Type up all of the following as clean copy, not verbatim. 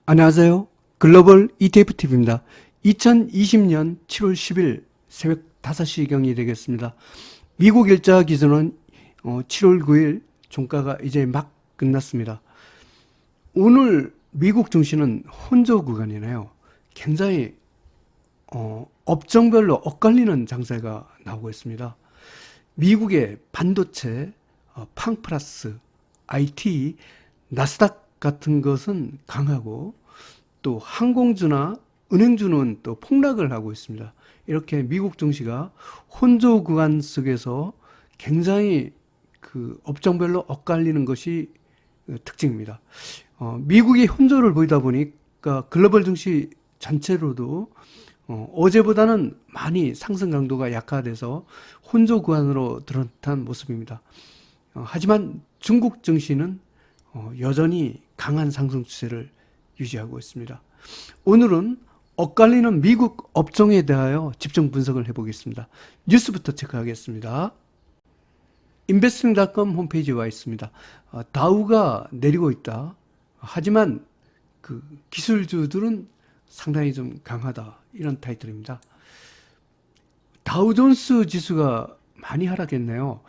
안녕하세요. 글로벌 ETFTV입니다. 2020년 7월 10일 새벽 5시경이 되겠습니다. 미국 일자 기준은 7월 9일 종가가 이제 막 끝났습니다. 오늘 미국 증시는 혼조 구간이네요. 굉장히 업종별로 엇갈리는 장세가 나오고 있습니다. 미국의 반도체, 팡플러스, IT, 나스닥 같은 것은 강하고 또 항공주나 은행주는 또 폭락을 하고 있습니다. 이렇게 미국 증시가 혼조 구간 속에서 굉장히 그 업종별로 엇갈리는 것이 특징입니다. 미국이 혼조를 보이다 보니까 글로벌 증시 전체로도 어제보다는 많이 상승 강도가 약화돼서 혼조 구간으로 드러난 모습입니다. 하지만 중국 증시는 여전히 강한 상승 추세를 유지하고 있습니다. 오늘은 엇갈리는 미국 업종에 대하여 집중 분석을 해보겠습니다. 뉴스부터 체크하겠습니다. investing.com 홈페이지에 와 있습니다. 다우가 내리고 있다. 하지만 그 기술주들은 상당히 좀 강하다. 이런 타이틀입니다. 다우존스 지수가 많이 하락했네요.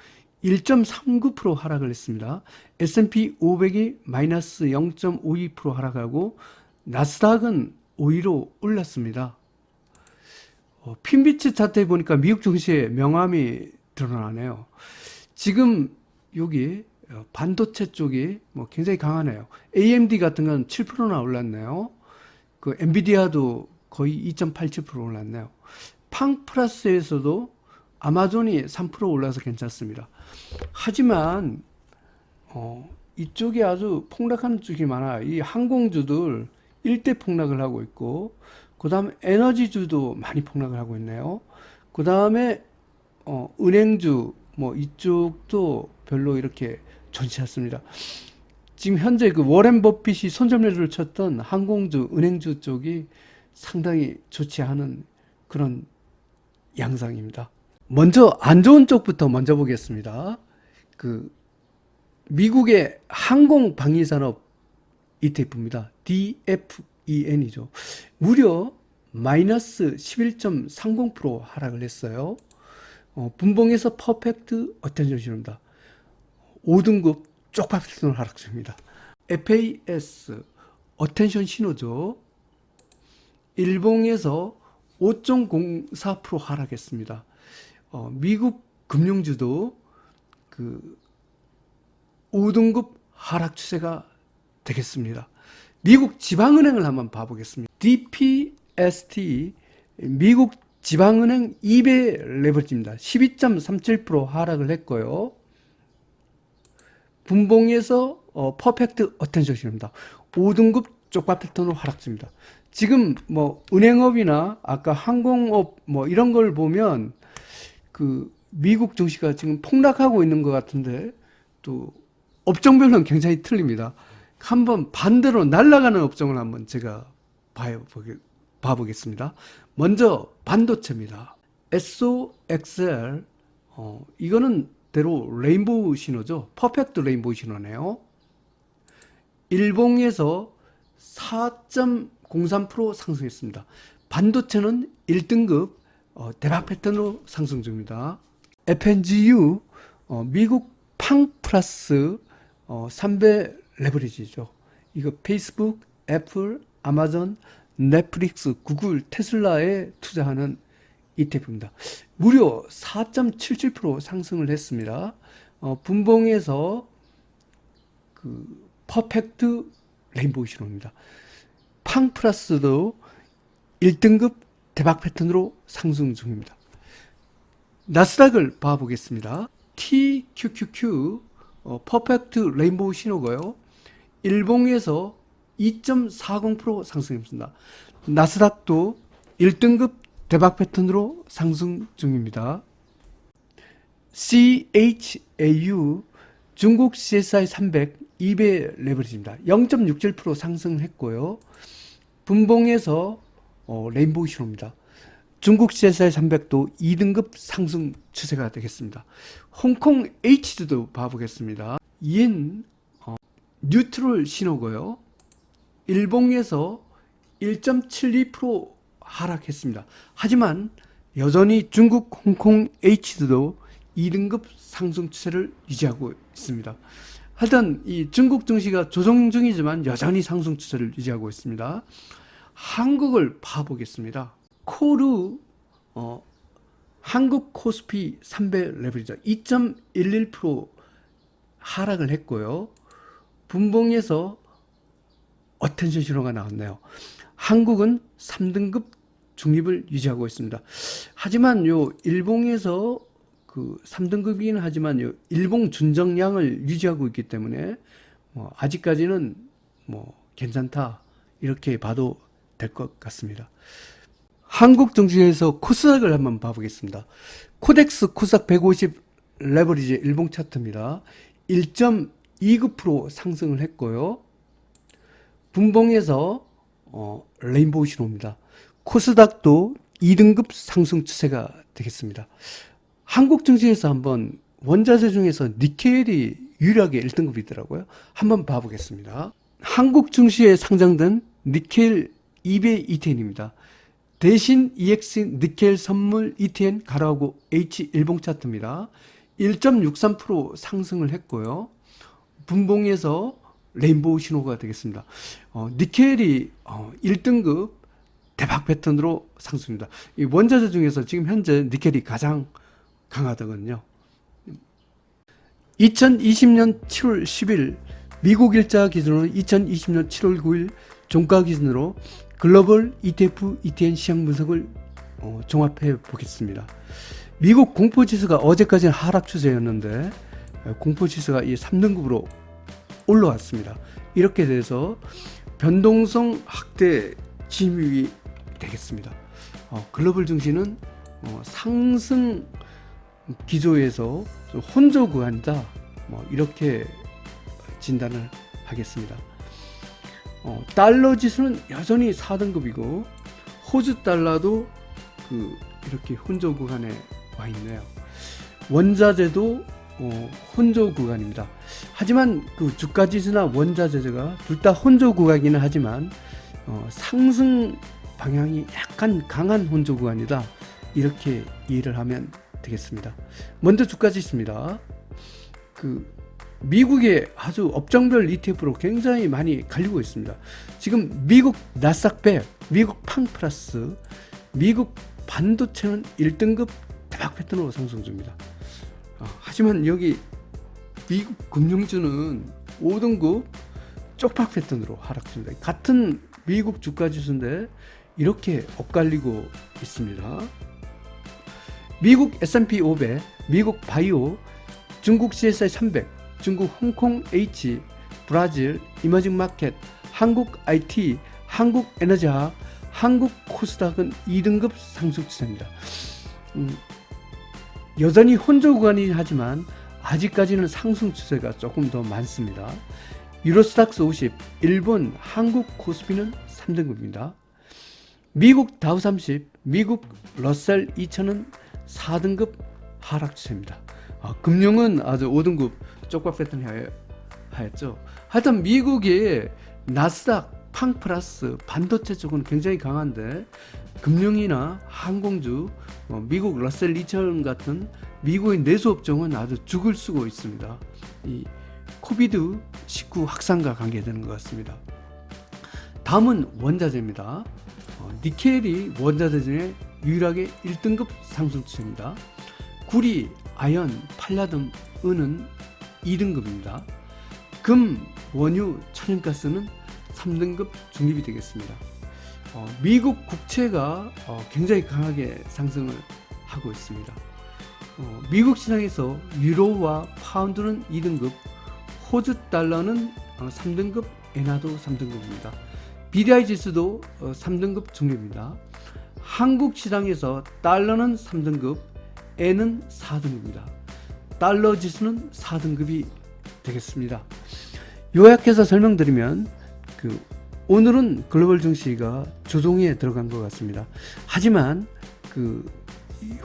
1.39% 하락을 했습니다. S&P 500이 마이너스 0.52% 하락하고 나스닥은 5위로 올랐습니다. 핀비치 차트에 보니까 미국 증시의 명암이 드러나네요. 지금 여기 반도체 쪽이 굉장히 강하네요. AMD 같은 건 7%나 올랐네요. 그 엔비디아도 거의 2.87% 올랐네요. 팡플러스에서도 아마존이 3% 올라서 괜찮습니다. 하지만 이쪽이 아주 폭락하는 쪽이 많아요. 이 항공주들 일대 폭락을 하고 있고, 그 다음에 에너지주도 많이 폭락을 하고 있네요. 그 다음에 은행주 이쪽도 별로 이렇게 좋지 않습니다. 지금 현재 그 워렌 버핏이 손절매를 쳤던 항공주, 은행주 쪽이 상당히 좋지 않은 그런 양상입니다. 먼저 안 좋은 쪽부터 먼저 보겠습니다. 그 미국의 항공 방위 산업 ETF입니다. DFEN이죠. 무려 마이너스 11.30% 하락을 했어요. 분봉에서 퍼펙트 어텐션 신호입니다. 5등급 쪽박 패턴 하락 중입니다. FAS 어텐션 신호죠. 일봉에서 5.04% 하락했습니다. 미국 금융주도 그 5등급 하락 추세가 되겠습니다. 미국 지방은행을 한번 봐보겠습니다. DPST 미국 지방은행 2배 레버리지입니다. 12.37% 하락을 했고요. 분봉에서 퍼펙트 어텐션입니다. 5등급 쪽박 패턴으로 하락 중입니다. 지금 은행업이나 아까 항공업 이런 걸 보면 그 미국 증시가 지금 폭락하고 있는 것 같은데 또 업종별로는 굉장히 틀립니다. 한번 반대로 날아가는 업종을 한번 제가 봐보겠습니다. 먼저 반도체입니다. SOXL 이거는 대로 레인보우 신호죠. 퍼펙트 레인보우 신호네요. 일봉에서 4.03% 상승했습니다. 반도체는 1등급 대박 패턴으로 상승 중입니다. FNGU 미국 팡플러스 3배 레버리지죠. 이거 페이스북, 애플, 아마존, 넷플릭스, 구글, 테슬라에 투자하는 ETF입니다. 무려 4.77% 상승을 했습니다. 분봉에서 그 퍼펙트 레인보우 신호입니다. 팡플러스도 1등급 대박 패턴으로 상승 중입니다. 나스닥을 봐보겠습니다. TQQQ 퍼펙트 레인보우 신호고요. 일봉에서 2.40% 상승했습니다. 나스닥도 1등급 대박 패턴으로 상승 중입니다. CHAU 중국 CSI 300 2배 레버리지입니다. 0.67% 상승했고요. 분봉에서 레인보우 신호입니다. 중국 CSI 300도 2등급 상승 추세가 되겠습니다. 홍콩 H도 봐보겠습니다. 옌 뉴트럴 신호고요. 일봉에서 1.72% 하락했습니다. 하지만 여전히 중국 홍콩 H도 2등급 상승 추세를 유지하고 있습니다. 하여튼 이 중국 증시가 조정 중이지만 여전히 상승 추세를 유지하고 있습니다. 한국을 봐보겠습니다. 코르 한국 코스피 300 레버리지 2.11% 하락을 했고요. 분봉에서 어텐션 신호가 나왔네요. 한국은 3등급 중립을 유지하고 있습니다. 하지만 요 일봉에서 그 3등급이긴 하지만 요 일봉 준정량을 유지하고 있기 때문에 아직까지는 괜찮다 이렇게 봐도 될 것 같습니다. 한국 증시에서 코스닥을 한번 봐보겠습니다. 코덱스 코스닥 150 레버리지 일봉 차트입니다. 1.29% 상승을 했고요. 분봉에서 레인보우 신호입니다. 코스닥도 2등급 상승 추세가 되겠습니다. 한국 증시에서 한번 원자재 중에서 니켈이 유일하게 1등급이더라고요. 한번 봐보겠습니다. 한국 증시에 상장된 니켈 200 ETN입니다. 대신 EX 니켈 선물 ETN 가로하고 H 일봉 차트입니다. 1.63% 상승을 했고요. 분봉에서 레인보우 신호가 되겠습니다. 니켈이 1등급 대박 패턴으로 상승입니다. 이 원자재 중에서 지금 현재 니켈이 가장 강하더군요. 2020년 7월 10일 미국 일자 기준으로 2020년 7월 9일 종가 기준으로 글로벌 ETF, ETN 시장 분석을 종합해 보겠습니다. 미국 공포지수가 어제까지는 하락 추세였는데 공포지수가 이 3등급으로 올라왔습니다. 이렇게 돼서 변동성 확대 진입이 되겠습니다. 글로벌 증시는 상승 기조에서 혼조 구간이다. 이렇게 진단을 하겠습니다. 달러 지수는 여전히 4등급이고 호주 달러도 이렇게 혼조 구간에 와 있네요. 원자재도 혼조 구간입니다. 하지만 그 주가 지수나 원자재가 둘 다 혼조 구간이기는 하지만 상승 방향이 약간 강한 혼조 구간이다. 이렇게 이해를 하면 되겠습니다. 먼저 주가 지수입니다. 미국의 아주 업종별 ETF로 굉장히 많이 갈리고 있습니다. 지금 미국 나스닥 100, 미국 팡 플러스, 미국 반도체는 1등급 대박 패턴으로 상승 중입니다. 하지만 여기 미국 금융주는 5등급 쪽박 패턴으로 하락 중입니다. 같은 미국 주가 지수인데 이렇게 엇갈리고 있습니다. 미국 S&P 500, 미국 바이오, 중국 CSI 300, 중국 홍콩 H, 브라질 이머징 마켓, 한국 IT, 한국 에너지학, 한국 코스닥은 2등급 상승 추세입니다. 여전히 혼조 구간이긴 하지만 아직까지는 상승 추세가 조금 더 많습니다. 유로스닥스 50, 일본, 한국 코스피는 3등급입니다. 미국 다우 30, 미국 러셀 2000은 4등급 하락 추세입니다. 금융은 아주 5등급 쪽박 패턴 하였죠. 하여튼 미국의 나스닥, 팡 플러스, 반도체 쪽은 굉장히 강한데 금융이나 항공주, 미국 러셀 2000 같은 미국의 내수업종은 아주 죽을 쓰고 있습니다. 이 코비드-19 확산과 관계되는 것 같습니다. 다음은 원자재입니다. 니켈이 원자재 중에 유일하게 1등급 상승 추세입니다. 구리, 아연, 팔라듐, 은은 2등급입니다. 금, 원유, 천연가스는 3등급 중립이 되겠습니다. 미국 국채가 굉장히 강하게 상승을 하고 있습니다. 미국 시장에서 유로와 파운드는 2등급, 호주 달러는 3등급, 엔화도 3등급입니다. BDI 지수도 3등급 중립입니다. 한국 시장에서 달러는 3등급, 엔은 4등급입니다. 달러 지수는 4등급이 되겠습니다. 요약해서 설명드리면 오늘은 글로벌 증시가 조정에 들어간 것 같습니다. 하지만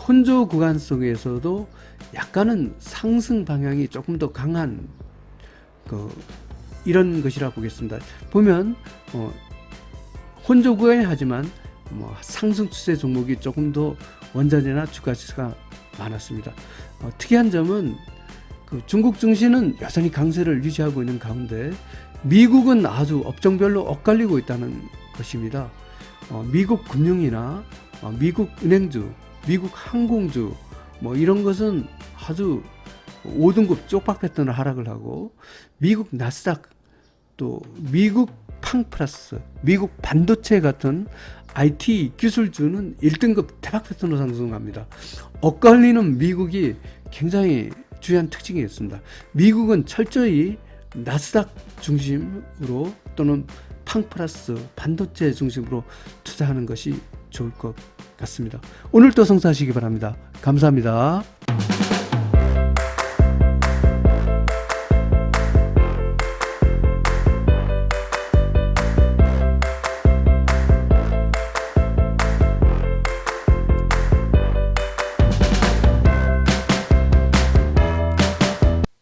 혼조 구간 속에서도 약간은 상승 방향이 조금 더 강한 이런 것이라 보겠습니다. 보면 혼조 구간이 하지만 상승 추세 종목이 조금 더 원자재나 주가 지수가 많았습니다. 특이한 점은 그 중국 증시는 여전히 강세를 유지하고 있는 가운데 미국은 아주 업종별로 엇갈리고 있다는 것입니다. 미국 금융이나 미국 은행주, 미국 항공주 이런 것은 아주 5등급 쪽박 패턴을 하락을 하고, 미국 나스닥 또 미국 팡플러스, 미국 반도체 같은 IT 기술주는 1등급 대박 패턴으로 상승합니다. 엇갈리는 미국이 굉장히 중요한 특징이 있습니다. 미국은 철저히 나스닥 중심으로 또는 팡플러스 반도체 중심으로 투자하는 것이 좋을 것 같습니다. 오늘도 성사하시기 바랍니다. 감사합니다.